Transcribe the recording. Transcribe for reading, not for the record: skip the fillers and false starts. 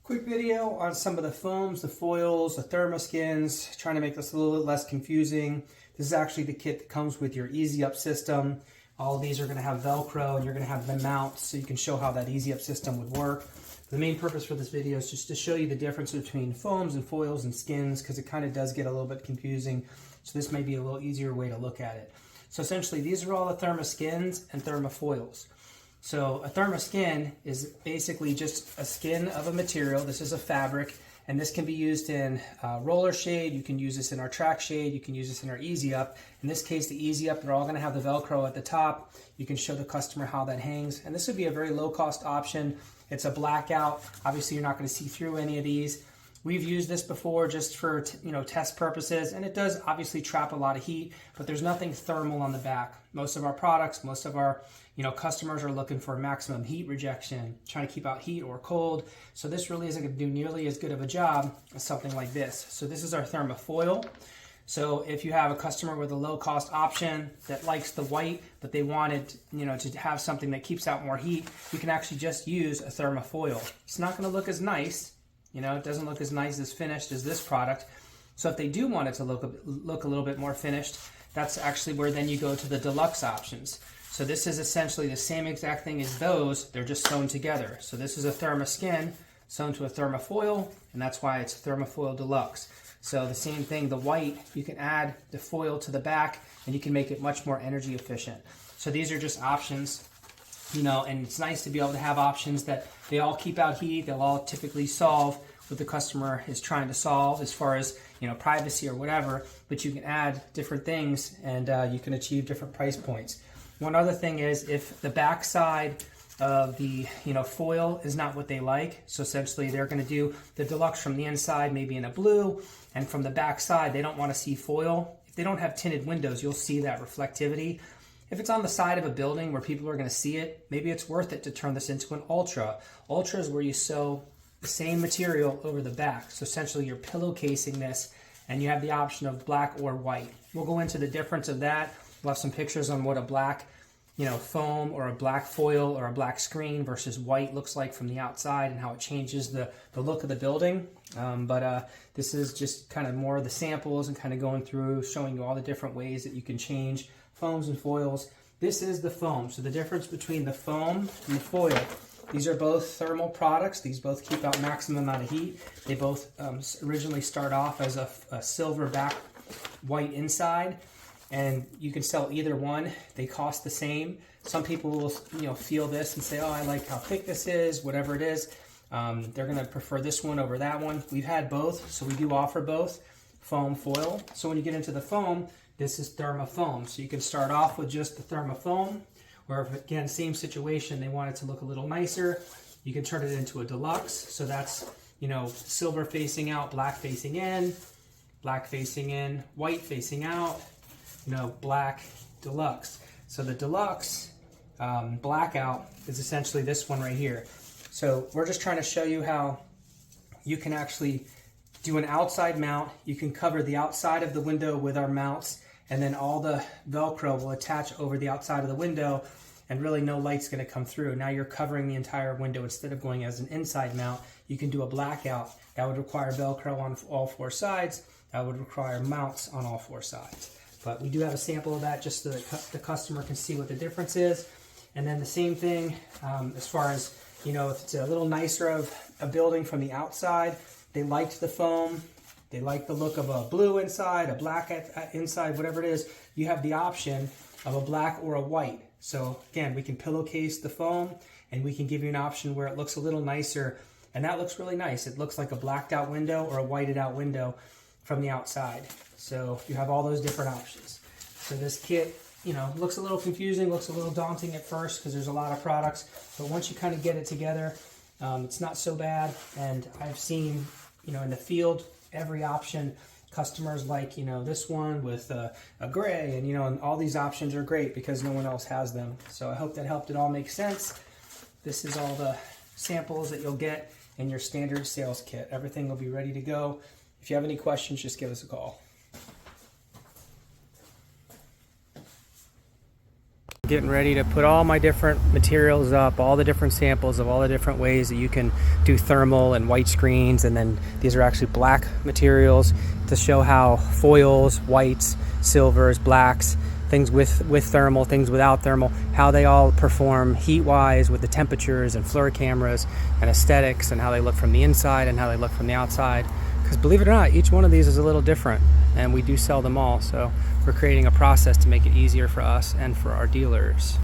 Quick video on some of the foams, the foils, the Therma skins, trying to make this a little bit less confusing. This is actually the kit that comes with your Easy Up system. All of these are going to have Velcro and you're going to have the mounts so you can show how that Easy Up system would work. The main purpose for this video is just to show you the difference between foams and foils and skins, because it kind of does get a little bit confusing. So this may be a little easier way to look at it. So essentially these are all the Therma skins and Therma foils. So a Therma skin is basically just a skin of a material. This is a fabric, and this can be used in roller shade. You can use this in our track shade. You can use this in our Easy Up. In this case, the Easy Up, they're all going to have the Velcro at the top. You can show the customer how that hangs, and this would be a very low-cost option. It's a blackout. Obviously, you're not going to see through any of these. We've used this before just for test purposes, and it does obviously trap a lot of heat, but there's nothing thermal on the back. Most of our products, most of our customers are looking for maximum heat rejection, trying to keep out heat or cold. So this really isn't going to do nearly as good of a job as something like this. So this is our Therma foil. So if you have a customer with a low cost option that likes the white, but they wanted to have something that keeps out more heat, you can actually just use a Therma foil. It's not going to look as nice. It doesn't look as nice as finished as this product. So if they do want it to look a little bit more finished, that's actually where then you go to the deluxe options. So this is essentially the same exact thing as those, they're just sewn together. So this is a Therma skin sewn to a Therma foil, and that's why it's Therma foil deluxe. So the same thing, the white, you can add the foil to the back and you can make it much more energy efficient. So these are just options. And it's nice to be able to have options that they all keep out heat. They'll all typically solve what the customer is trying to solve as far as privacy or whatever, but you can add different things and you can achieve different price points. One other thing is if the back side of the foil is not what they like, so essentially they're going to do the deluxe from the inside maybe in a blue, and from the back side they don't want to see foil. If they don't have tinted windows, you'll see that reflectivity. If it's on the side of a building where people are going to see it, maybe it's worth it to turn this into an ultra. Ultra is where you sew the same material over the back. So essentially you're pillowcasing this and you have the option of black or white. We'll go into the difference of that. We'll have some pictures on what a black foam or a black foil or a black screen versus white looks like from the outside and how it changes the look of the building. But this is just kind of more of the samples and kind of going through, showing you all the different ways that you can change foams and foils. This is the foam. So the difference between the foam and the foil, these are both thermal products. These both keep out maximum amount of heat. They both originally start off as a silver back, white inside, and you can sell either one. They cost the same. Some people will feel this and say, oh, I like how thick this is, whatever it is. They're going to prefer this one over that one. We've had both, so we do offer both foam, foil. So when you get into the foam, this is Therma foam. So you can start off with just the Therma foam, or if, again, same situation, they want it to look a little nicer, you can turn it into a deluxe. So that's, silver facing out, black facing in, white facing out, black, deluxe. So the deluxe blackout is essentially this one right here. So we're just trying to show you how you can actually do an outside mount. You can cover the outside of the window with our mounts, and then all the Velcro will attach over the outside of the window, and really no light's going to come through. Now you're covering the entire window instead of going as an inside mount. You can do a blackout. That would require Velcro on all four sides. That would require mounts on all four sides. But we do have a sample of that just so that the customer can see what the difference is. And then the same thing as far as, if it's a little nicer of a building from the outside, they liked the foam, they like the look of a blue inside, a black inside, whatever it is, you have the option of a black or a white. So again, we can pillowcase the foam and we can give you an option where it looks a little nicer, and that looks really nice. It looks like a blacked out window or a whited out window from the outside. So you have all those different options. So this kit, looks a little confusing, looks a little daunting at first because there's a lot of products, but once you kind of get it together, it's not so bad. And I've seen, in the field, every option. Customers like, this one with a gray, and all these options are great because no one else has them. So I hope that helped it all make sense. This is all the samples that you'll get in your standard sales kit. Everything will be ready to go. If you have any questions, just give us a call. Getting ready to put all my different materials up, all the different samples of all the different ways that you can do thermal and white screens, and then these are actually black materials to show how foils, whites, silvers, blacks, things with thermal, things without thermal, how they all perform heat-wise with the temperatures and fluorocameras and aesthetics, and how they look from the inside and how they look from the outside. Because believe it or not, each one of these is a little different, and we do sell them all, so we're creating a process to make it easier for us and for our dealers.